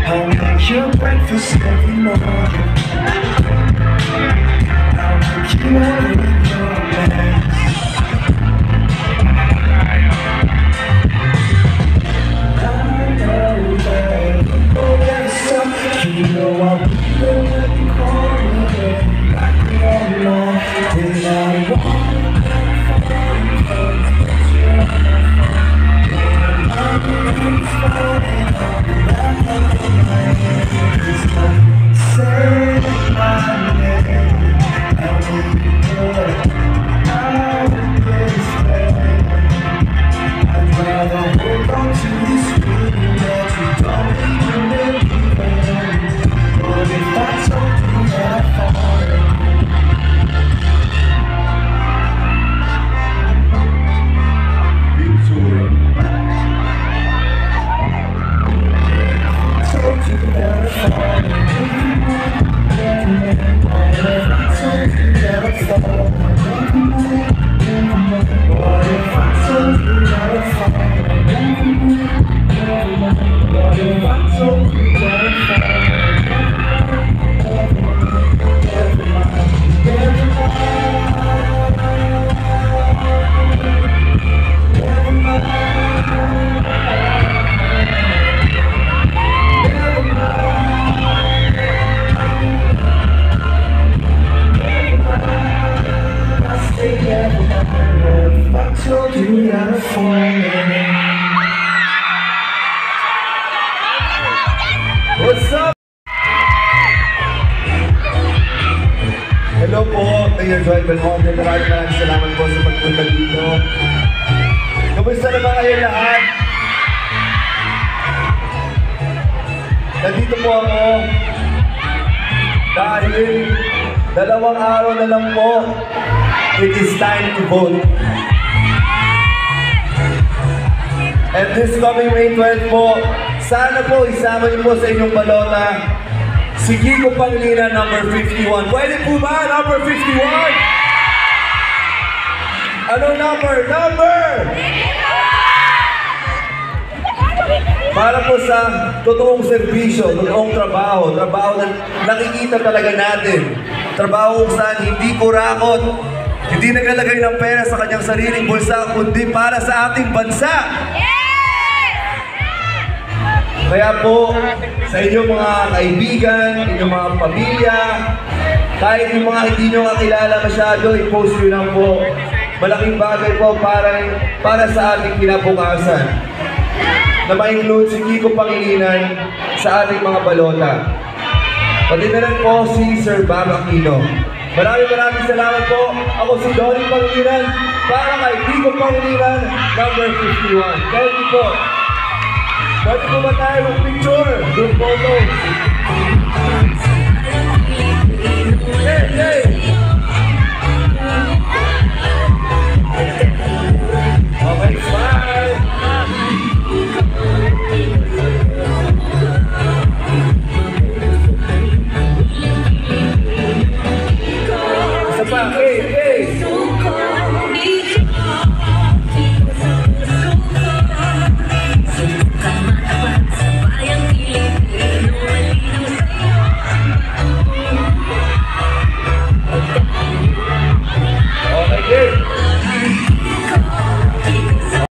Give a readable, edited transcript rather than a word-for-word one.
I'll make your breakfast every morning. I'll make you all in your bed. I know that all that stuff, you know I'll be there when you call me. Like me all along, without a warning. What's up? Hello po, Mayor Joy Belmonte. Maraming salamat po sa pagpunta dito. Kamusta na ba kayo lahat? Nandito po ako dahil 2 araw na lang po, it is time to vote. And this coming May 12 po, sana po isama niyo po sa inyong balota si Kiko Pangilinan, number 51. Pwede po ba? Number 51? Ano number? Number! Para po sa totoong serbisyo, totoong trabaho, trabaho na nakikita talaga natin. Trabaho kung saan hindi kurakot, hindi naglalagay ng pera sa kanyang sariling bulsa, kundi para sa ating bansa. Kaya po, sa inyong mga kaibigan, inyong mga pamilya, kahit yung mga hindi nyo kakilala masyado, i-post nyo lang po. Malaking bagay po para sa ating kinabukasan. Na ma-include si Kiko Pangilinan sa ating mga balota. Pati na rin po si Sir Bam Aquino. Maraming salamat po. Ako si Donnie Pangilinan para kay Kiko Pangilinan, number 51. Thank you po. Pwede po ba tayo mag-picture? Group photo.